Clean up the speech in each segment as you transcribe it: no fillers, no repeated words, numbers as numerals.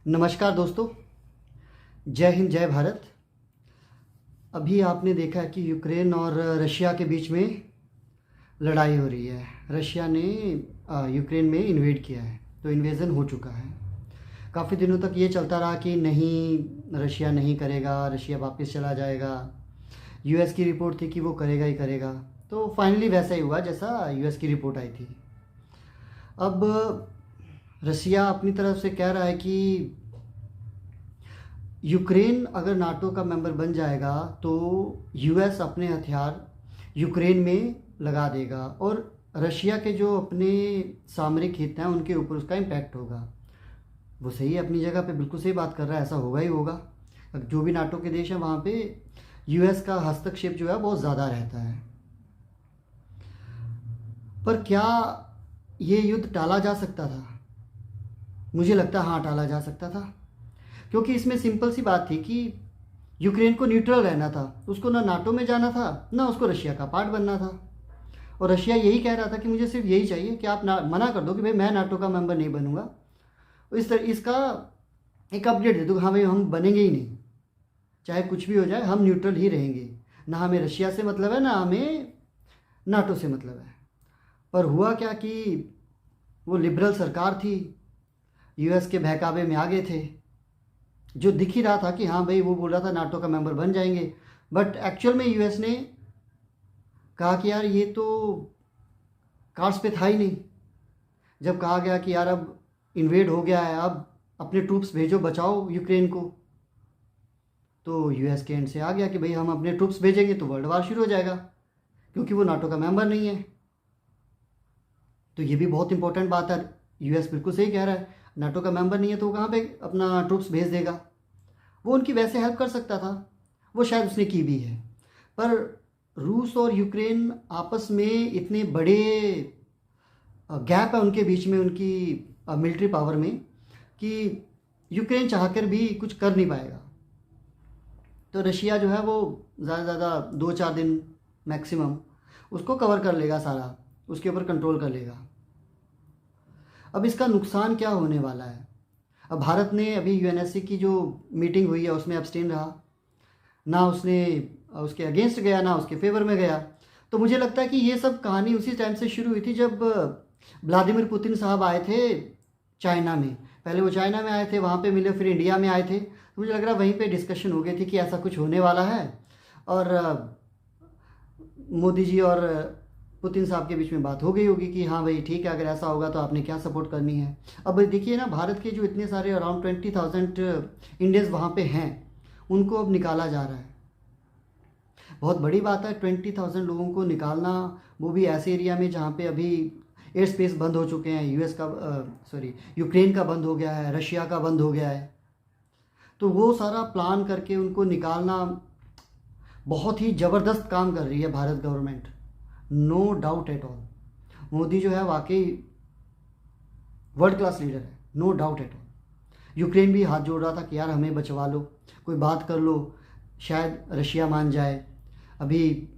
नमस्कार दोस्तों, जय हिंद जय भारत। अभी आपने देखा कि यूक्रेन और रशिया के बीच में लड़ाई हो रही है। रशिया ने यूक्रेन में इन्वेड किया है, तो इन्वेज़न हो चुका है। काफ़ी दिनों तक ये चलता रहा कि नहीं, रशिया नहीं करेगा, रशिया वापस चला जाएगा। यूएस की रिपोर्ट थी कि वो करेगा ही करेगा, तो फाइनली वैसा ही हुआ जैसा यूएस की रिपोर्ट आई थी। अब रशिया अपनी तरफ से कह रहा है कि यूक्रेन अगर नाटो का मेंबर बन जाएगा तो यूएस अपने हथियार यूक्रेन में लगा देगा और रशिया के जो अपने सामरिक हित हैं उनके ऊपर उसका इम्पैक्ट होगा। वो सही है, अपनी जगह पे बिल्कुल सही बात कर रहा है, ऐसा होगा ही होगा। जो भी नाटो के देश हैं वहाँ पे यूएस का हस्तक्षेप जो है बहुत ज़्यादा रहता है। पर क्या ये युद्ध टाला जा सकता था? मुझे लगता है हाँ, टाला जा सकता था, क्योंकि इसमें सिंपल सी बात थी कि यूक्रेन को न्यूट्रल रहना था। उसको ना नाटो में जाना था, ना उसको रशिया का पार्ट बनना था। और रशिया यही कह रहा था कि मुझे सिर्फ यही चाहिए कि आप मना कर दो कि भाई मैं नाटो का मेंबर नहीं बनूंगा। इस तरह इसका एक अपडेट दे दो, हाँ भाई हम बनेंगे ही नहीं, चाहे कुछ भी हो जाए, हम न्यूट्रल ही रहेंगे। ना हमें रशिया से मतलब है, ना हमें नाटो से मतलब है। पर हुआ क्या कि वो लिबरल सरकार थी, यूएस के बहकावे में आ गए थे। जो दिख ही रहा था कि हाँ भाई, वो बोल रहा था नाटो का मेंबर बन जाएंगे, बट एक्चुअल में यूएस ने कहा कि यार ये तो कार्ड्स पे था ही नहीं। जब कहा गया कि यार अब इन्वेड हो गया है, अब अपने ट्रूप्स भेजो, बचाओ यूक्रेन को, तो यूएस के एंड से आ गया कि भाई हम अपने ट्रूप्स भेजेंगे तो वर्ल्ड वार शुरू हो जाएगा, क्योंकि वो नाटो का मेंबर नहीं है। तो ये भी बहुत इंपॉर्टेंट बात है। यूएस बिल्कुल सही कह रहा है, नाटो का मेंबर नहीं है तो वो कहाँ पे अपना ट्रूप्स भेज देगा। वो उनकी वैसे हेल्प कर सकता था, वो शायद उसने की भी है। पर रूस और यूक्रेन आपस में इतने बड़े गैप है उनके बीच में, उनकी मिलिट्री पावर में, कि यूक्रेन चाहकर भी कुछ कर नहीं पाएगा। तो रशिया जो है वो ज़्यादा से ज़्यादा 2-4 दिन मैक्सिमम उसको कवर कर लेगा, सारा उसके ऊपर कंट्रोल कर लेगा। अब इसका नुकसान क्या होने वाला है? अब भारत ने अभी यूएनएससी की जो मीटिंग हुई है उसमें अब्सटेन रहा, ना उसने उसके अगेंस्ट गया, ना उसके फेवर में गया। तो मुझे लगता है कि ये सब कहानी उसी टाइम से शुरू हुई थी जब व्लादिमीर पुतिन साहब आए थे चाइना में। पहले वो चाइना में आए थे, वहाँ पे मिले, फिर इंडिया में आए थे। तो मुझे लग रहा है वहीं पे डिस्कशन हो गई थी कि ऐसा कुछ होने वाला है, और मोदी जी और पुतिन साहब के बीच में बात हो गई होगी कि हाँ भाई ठीक है, अगर ऐसा होगा तो आपने क्या सपोर्ट करनी है। अब देखिए ना, भारत के जो इतने सारे अराउंड 20,000 इंडियंस वहाँ पे हैं, उनको अब निकाला जा रहा है। बहुत बड़ी बात है 20,000 लोगों को निकालना, वो भी ऐसे एरिया में जहाँ पे अभी एयर स्पेस बंद हो चुके हैं। यूक्रेन का बंद हो गया है, रशिया का बंद हो गया है। तो वो सारा प्लान करके उनको निकालना बहुत ही ज़बरदस्त काम कर रही है Bharat government, no doubt at all. Modi जो है वाकई वर्ल्ड क्लास लीडर है, no doubt at all. Ukraine भी हाथ जोड़ रहा था कि यार हमें बचवा लो, कोई बात कर लो, शायद रशिया मान जाए। अभी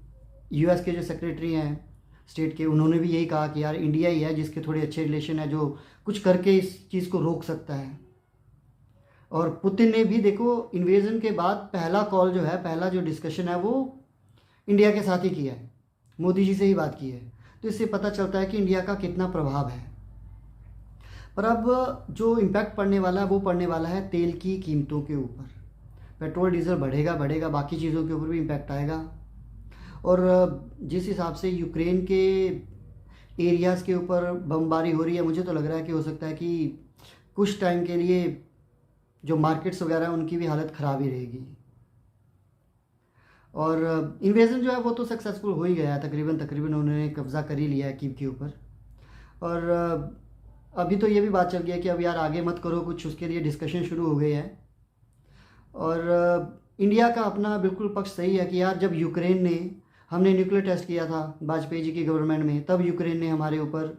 यूएस के जो सेक्रेटरी हैं स्टेट के, उन्होंने भी यही कहा कि यार इंडिया ही है जिसके थोड़े अच्छे रिलेशन है, जो कुछ करके इस चीज़ को रोक सकता है। और पुतिन ने भी देखो, इन्वेजन के बाद पहला कॉल जो है, पहला जो डिस्कशन है वो इंडिया के साथ ही किया है, मोदी जी से ही बात की है। तो इससे पता चलता है कि इंडिया का कितना प्रभाव है। पर अब जो इम्पैक्ट पड़ने वाला है वो पड़ने वाला है तेल की कीमतों के ऊपर। पेट्रोल डीजल बढ़ेगा बढ़ेगा, बाकी चीज़ों के ऊपर भी इम्पैक्ट आएगा। और जिस हिसाब से यूक्रेन के एरियाज़ के ऊपर बमबारी हो रही है, मुझे तो लग रहा है कि हो सकता है कि कुछ टाइम के लिए जो मार्केट्स वगैरह हैं उनकी भी हालत ख़राब ही रहेगी। और इन्वेजन जो है वो तो सक्सेसफुल हो ही गया है, तकरीबन उन्होंने कब्ज़ा कर ही लिया है कीव के ऊपर। और अभी तो ये भी बात चल गई है कि अब यार आगे मत करो कुछ, उसके लिए डिस्कशन शुरू हो गई है। और इंडिया का अपना बिल्कुल पक्ष सही है कि यार जब यूक्रेन ने, हमने न्यूक्लियर टेस्ट किया था वाजपेयी जी की गवर्नमेंट में, तब यूक्रेन ने हमारे ऊपर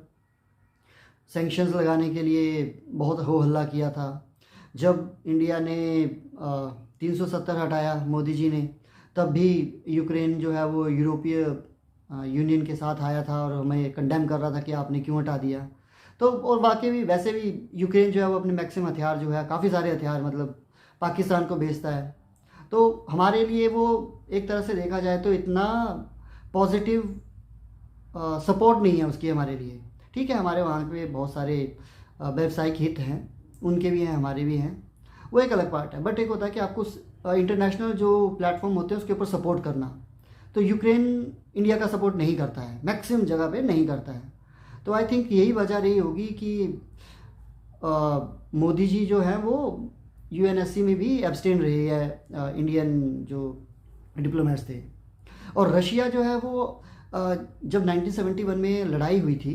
सैंक्शंस लगाने के लिए बहुत हो हल्ला किया था। जब इंडिया ने 370 हटाया मोदी जी ने, तब भी यूक्रेन जो है वो यूरोपीय यूनियन के साथ आया था और हमें कंडेम कर रहा था कि आपने क्यों हटा दिया। तो और बाकी भी वैसे भी यूक्रेन जो है वो अपने मैक्सिमम हथियार जो है, काफ़ी सारे हथियार मतलब पाकिस्तान को भेजता है। तो हमारे लिए वो एक तरह से देखा जाए तो इतना पॉजिटिव सपोर्ट नहीं है उसकी हमारे लिए। ठीक है, हमारे वहाँ पे बहुत सारे व्यावसायिक हित हैं, उनके भी हैं हमारे भी हैं, वो एक अलग पार्ट है। बट एक होता है कि आपको इंटरनेशनल जो प्लेटफॉर्म होते हैं उसके ऊपर सपोर्ट करना। तो यूक्रेन इंडिया का सपोर्ट नहीं करता है, मैक्सिमम जगह पे नहीं करता है। तो आई थिंक यही वजह रही होगी कि मोदी जी जो हैं वो यूएनएससी में भी एब्सटेन रहे हैं, इंडियन जो डिप्लोमेट्स थे। और रशिया जो है वो जब 1971 में लड़ाई हुई थी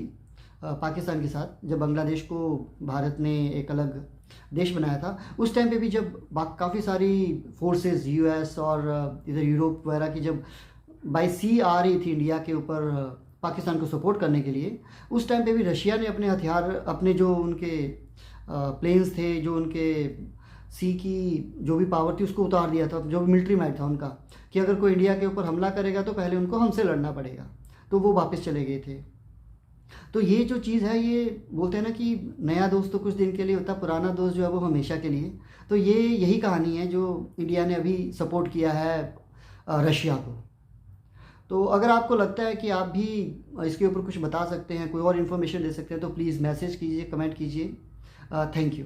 पाकिस्तान के साथ, जब बांग्लादेश को भारत ने एक अलग देश बनाया था, उस टाइम पे भी जब काफ़ी सारी फोर्सेस यूएस और इधर यूरोप वगैरह की जब बाई सी आ रही थी इंडिया के ऊपर पाकिस्तान को सपोर्ट करने के लिए, उस टाइम पे भी रशिया ने अपने हथियार, अपने जो उनके प्लेन्स थे, जो उनके सी की जो भी पावर थी उसको उतार दिया था, जो भी मिलिट्री माइट था उनका, कि अगर कोई इंडिया के ऊपर हमला करेगा तो पहले उनको हमसे लड़ना पड़ेगा। तो वो वापस चले गए थे। तो ये जो चीज़ है, ये बोलते हैं ना कि नया दोस्त तो कुछ दिन के लिए होता, पुराना दोस्त जो है वो हमेशा के लिए। तो ये यही कहानी है जो इंडिया ने अभी सपोर्ट किया है रशिया को। तो अगर आपको लगता है कि आप भी इसके ऊपर कुछ बता सकते हैं, कोई और इन्फॉर्मेशन दे सकते हैं, तो प्लीज़ मैसेज कीजिए, कमेंट कीजिए। Thank you.